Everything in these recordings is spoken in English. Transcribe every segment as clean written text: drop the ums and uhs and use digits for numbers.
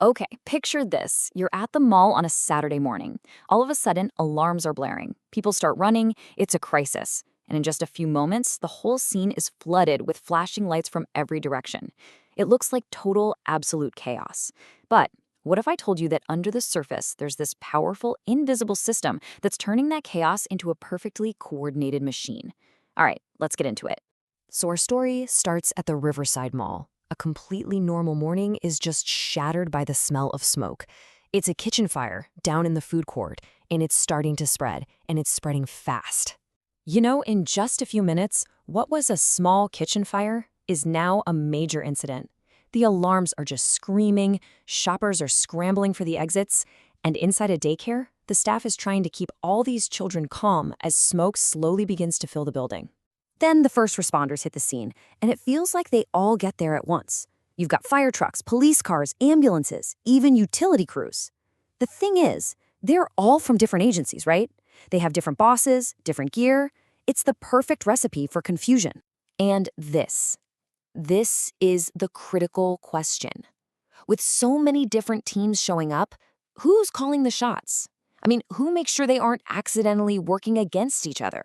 Okay, picture this. You're at the mall on a Saturday morning. All of a sudden, alarms are blaring. People start running. It's a crisis. And in just a few moments, the whole scene is flooded with flashing lights from every direction. It looks like total, absolute chaos. But what if I told you that under the surface, there's this powerful, invisible system that's turning that chaos into a perfectly coordinated machine? All right, let's get into it. So our story starts at the Riverside Mall. A completely normal morning is just shattered by the smell of smoke. It's a kitchen fire down in the food court, and it's starting to spread, and it's spreading fast. In just a few minutes, what was a small kitchen fire is now a major incident. The alarms are just screaming, shoppers are scrambling for the exits, and inside a daycare, the staff is trying to keep all these children calm as smoke slowly begins to fill the building. Then the first responders hit the scene, and it feels like they all get there at once. You've got fire trucks, police cars, ambulances, even utility crews. The thing is, they're all from different agencies, right? They have different bosses, different gear. It's the perfect recipe for confusion. And this is the critical question. With so many different teams showing up, who's calling the shots? Who makes sure they aren't accidentally working against each other?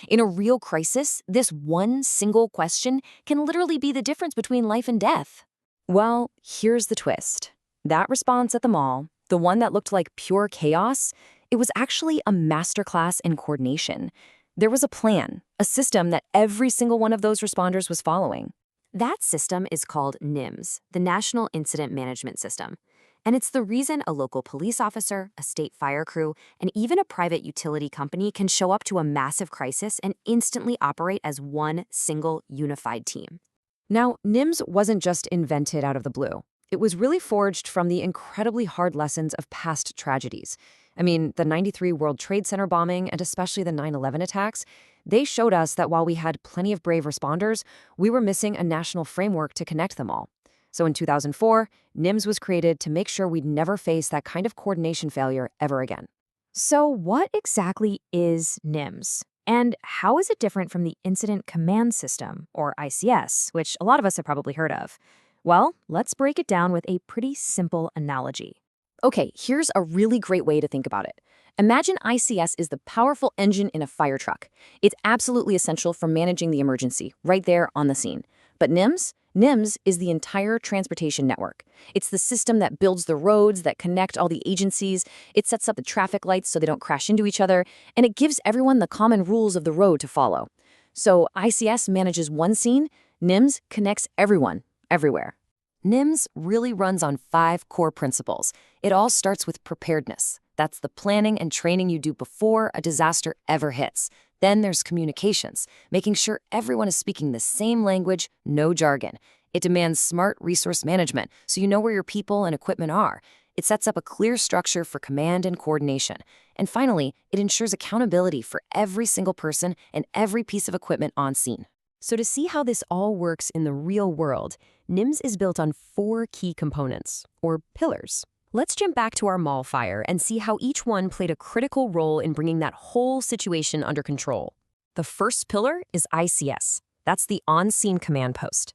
In a real crisis, this one single question can literally be the difference between life and death. Well, here's the twist. That response at the mall, the one that looked like pure chaos, it was actually a masterclass in coordination. There was a plan, a system that every single one of those responders was following. That system is called NIMS, the National Incident Management System. And it's the reason a local police officer, a state fire crew, and even a private utility company can show up to a massive crisis and instantly operate as one single unified team. Now, NIMS wasn't just invented out of the blue. It was really forged from the incredibly hard lessons of past tragedies. The '93 World Trade Center bombing and especially the 9/11 attacks, they showed us that while we had plenty of brave responders, we were missing a national framework to connect them all. So in 2004, NIMS was created to make sure we'd never face that kind of coordination failure ever again. So what exactly is NIMS? And how is it different from the Incident Command System, or ICS, which a lot of us have probably heard of? Well, let's break it down with a pretty simple analogy. Okay, here's a really great way to think about it. Imagine ICS is the powerful engine in a fire truck. It's absolutely essential for managing the emergency, right there on the scene. But NIMS is the entire transportation network. It's the system that builds the roads, that connect all the agencies, it sets up the traffic lights so they don't crash into each other, and it gives everyone the common rules of the road to follow. So ICS manages one scene, NIMS connects everyone, everywhere. NIMS really runs on 5 core principles. It all starts with preparedness. That's the planning and training you do before a disaster ever hits. Then there's communications, making sure everyone is speaking the same language, no jargon. It demands smart resource management, so you know where your people and equipment are. It sets up a clear structure for command and coordination. And finally, it ensures accountability for every single person and every piece of equipment on scene. So to see how this all works in the real world, NIMS is built on 4 key components, or pillars. Let's jump back to our mall fire and see how each one played a critical role in bringing that whole situation under control. The first pillar is ICS. That's the on-scene command post.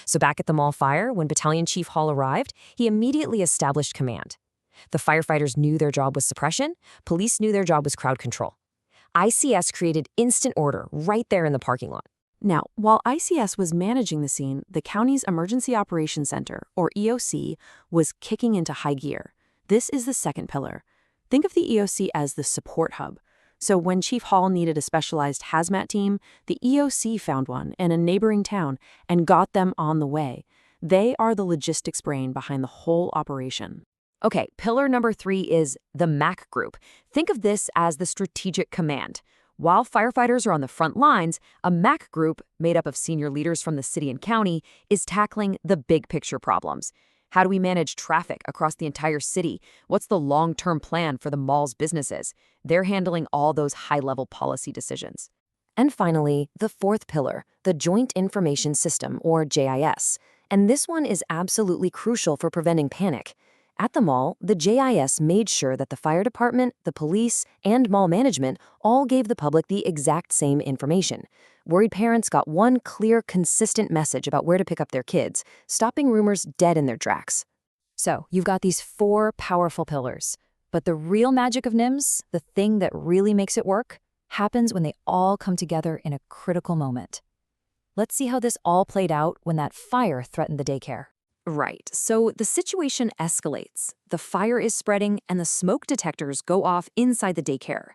So back at the mall fire, when Battalion Chief Hall arrived, he immediately established command. The firefighters knew their job was suppression, police knew their job was crowd control. ICS created instant order right there in the parking lot. Now, while ICS was managing the scene, the county's Emergency Operations Center, or EOC, was kicking into high gear. This is the second pillar. Think of the EOC as the support hub. So when Chief Hall needed a specialized hazmat team, the EOC found one in a neighboring town and got them on the way. They are the logistics brain behind the whole operation. Okay, pillar number 3 is the MAC group. Think of this as the strategic command. While firefighters are on the front lines, a MAC group, made up of senior leaders from the city and county, is tackling the big picture problems. How do we manage traffic across the entire city? What's the long-term plan for the mall's businesses? They're handling all those high-level policy decisions. And finally, the fourth pillar, the Joint Information System, or JIS. And this one is absolutely crucial for preventing panic. At the mall, the JIS made sure that the fire department, the police, and mall management all gave the public the exact same information. Worried parents got one clear, consistent message about where to pick up their kids, stopping rumors dead in their tracks. So you've got these 4 powerful pillars. But the real magic of NIMS, the thing that really makes it work, happens when they all come together in a critical moment. Let's see how this all played out when that fire threatened the daycare. Right, so the situation escalates. The fire is spreading and the smoke detectors go off inside the daycare.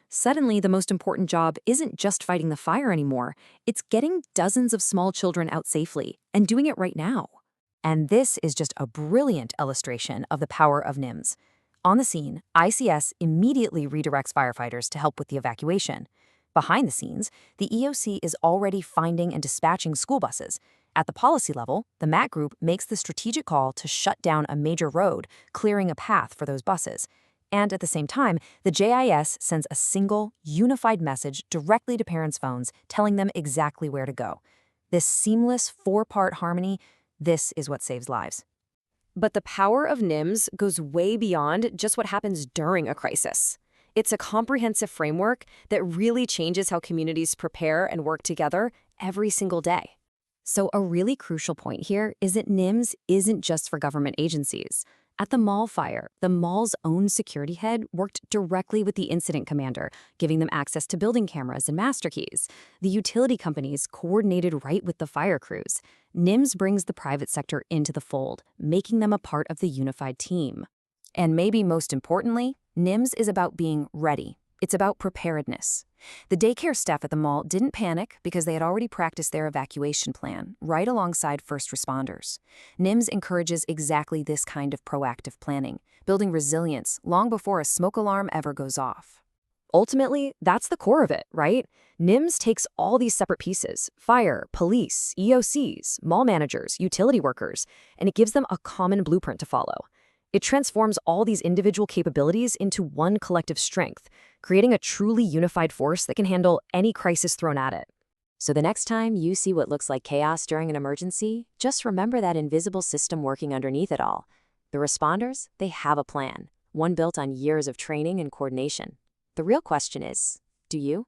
Suddenly, the most important job isn't just fighting the fire anymore, it's getting dozens of small children out safely and doing it right now. And this is just a brilliant illustration of the power of NIMS. On the scene, ICS immediately redirects firefighters to help with the evacuation. Behind the scenes, the EOC is already finding and dispatching school buses. At the policy level, the MAC group makes the strategic call to shut down a major road, clearing a path for those buses. And at the same time, the JIS sends a single, unified message directly to parents' phones telling them exactly where to go. This seamless 4-part harmony, this is what saves lives. But the power of NIMS goes way beyond just what happens during a crisis. It's a comprehensive framework that really changes how communities prepare and work together every single day. So a really crucial point here is that NIMS isn't just for government agencies. At the mall fire, the mall's own security head worked directly with the incident commander, giving them access to building cameras and master keys. The utility companies coordinated right with the fire crews. NIMS brings the private sector into the fold, making them a part of the unified team. And maybe most importantly, NIMS is about being ready. It's about preparedness. The daycare staff at the mall didn't panic because they had already practiced their evacuation plan, right alongside first responders. NIMS encourages exactly this kind of proactive planning, building resilience long before a smoke alarm ever goes off. Ultimately, that's the core of it, right? NIMS takes all these separate pieces, fire, police, EOCs, mall managers, utility workers, and it gives them a common blueprint to follow. It transforms all these individual capabilities into one collective strength, creating a truly unified force that can handle any crisis thrown at it. So the next time you see what looks like chaos during an emergency, just remember that invisible system working underneath it all. The responders, they have a plan, one built on years of training and coordination. The real question is, do you?